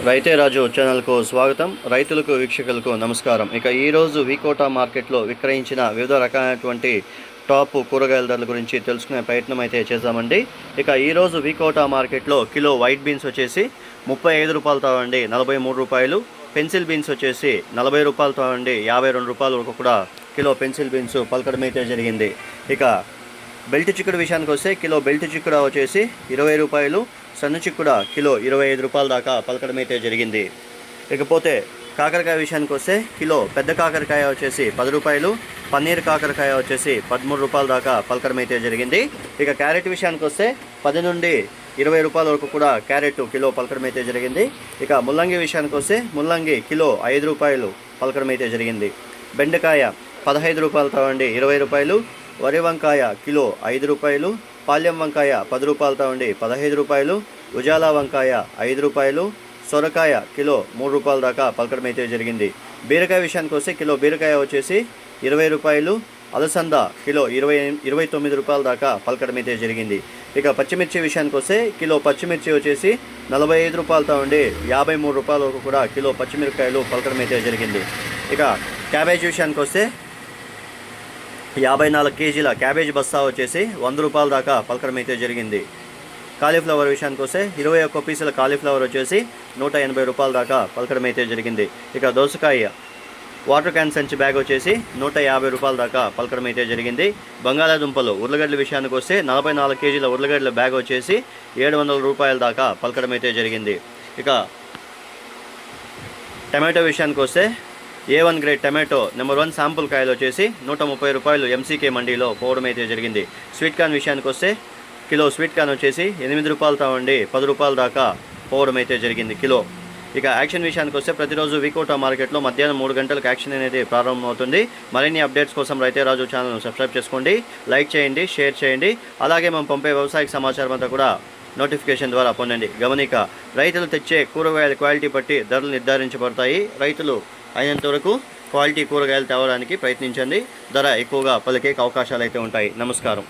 రైతే రాజు ఛానల్కు స్వాగతం. రైతులకు వీక్షకులకు నమస్కారం. ఇక ఈరోజు వికోటా మార్కెట్లో విక్రయించిన వివిధ రకాలైనటువంటి టాప్ కూరగాయల ధరల గురించి తెలుసుకునే ప్రయత్నం అయితే చేద్దామండి. ఇక ఈరోజు వికోటా మార్కెట్లో కిలో వైట్ బీన్స్ వచ్చేసి 35 రూపాయలతో అండి 43 రూపాయలు. పెన్సిల్ బీన్స్ వచ్చేసి 40 రూపాయలతో అండి 52 రూపాయల వరకు కూడా కిలో పెన్సిల్ బీన్స్ పలకడం అయితే జరిగింది. ఇక బెల్ట్ చిక్కుడు విషయానికి వస్తే కిలో బెల్ట్ చిక్కుడు వచ్చేసి 20 రూపాయలు, సన్న చిక్కుడు కిలో 25 రూపాయల దాకా పలకడం అయితే జరిగింది. ఇకపోతే కాకరకాయ విషయానికి వస్తే కిలో పెద్ద కాకరకాయ వచ్చేసి 10 రూపాయలు, పన్నీర్ కాకరకాయ వచ్చేసి 13 రూపాయల దాకా పలకడం అయితే జరిగింది. ఇక క్యారెట్ విషయానికి వస్తే 10 నుండి 20 రూపాయల వరకు కూడా క్యారెట్ కిలో పలకడం అయితే జరిగింది. ఇక ముల్లంగి విషయానికి వస్తే ముల్లంగి కిలో 5 రూపాయలు పలకడం అయితే జరిగింది. బెండకాయ 15 రూపాయలతో అండి 20 రూపాయలు. వరి వంకాయ కిలో 5 రూపాయలు. పాల్యం వంకాయ 10 రూపాయలతో ఉండి 15 రూపాయలు. ఉజాలా వంకాయ 5 రూపాయలు. సొరకాయ కిలో 3 రూపాయల దాకా పలకడం అయితే జరిగింది. బీరకాయ విషయానికి వస్తే కిలో బీరకాయ వచ్చేసి 20 రూపాయలు. అలసంద కిలో 29 రూపాయల దాకా పలకడం అయితే జరిగింది. ఇక పచ్చిమిర్చి విషయానికి వస్తే కిలో పచ్చిమిర్చి వచ్చేసి 45 రూపాయలతో ఉండి 53 రూపాయల వరకు కూడా కిలో పచ్చిమిరపకాయలు పలకడం అయితే జరిగింది. ఇక క్యాబేజ్ విషయానికి వస్తే 54 కేజీల క్యాబేజ్ బస్తా వచ్చేసి 100 రూపాయల దాకా పలకడం అయితే జరిగింది. కాలీఫ్లవర్ విషయానికి వస్తే 21 పీసుల కాలీఫ్లవర్ వచ్చేసి 180 రూపాయల దాకా పలకడం అయితే జరిగింది. ఇక దోసకాయ వాటర్ క్యాన్ సంచి బ్యాగ్ వచ్చేసి 150 రూపాయల దాకా పలకడం అయితే జరిగింది. బంగాళాదుంపలు ఉర్లగడ్డల విషయానికి వస్తే 44 కేజీల ఉర్లగడ్డల బ్యాగ్ వచ్చేసి 700 రూపాయల దాకా పలకడం అయితే జరిగింది. ఇక టమాటో విషయానికి వస్తే A1 grade tomato number 1 sample కాయలు వచ్చేసి 130 రూపాయలు ఎంసీకే మండీలో పోవడం అయితే జరిగింది. స్వీట్ కార్న్ విషయానికి వస్తే కిలో స్వీట్ కార్న్ వచ్చేసి 8 రూపాయలతో ఉండి 10 రూపాయల దాకా పోవడం అయితే జరిగింది కిలో. ఇక యాక్షన్ విషయానికి వస్తే ప్రతిరోజు వికోటా మార్కెట్లో మధ్యాహ్నం 3 గంటలకు యాక్షన్ అనేది ప్రారంభమవుతుంది. మరిన్ని అప్డేట్స్ కోసం రైతే రాజు ఛానల్ను సబ్స్క్రైబ్ చేసుకోండి, లైక్ చేయండి, షేర్ చేయండి. అలాగే మనం పంపే వ్యవసాయ సమాచారం అంతా కూడా నోటిఫికేషన్ ద్వారా పొందండి. గమనిక, రైతులు తెచ్చే కూరగాయల క్వాలిటీ బట్టి ధరలు నిర్ధారించబడతాయి. రైతులు అయినంత వరకు క్వాలిటీ కూరగాయలు తేవడానికి ప్రయత్నించండి. ధర ఎక్కువగా పలికే అవకాశాలు అయితే ఉంటాయి. నమస్కారం.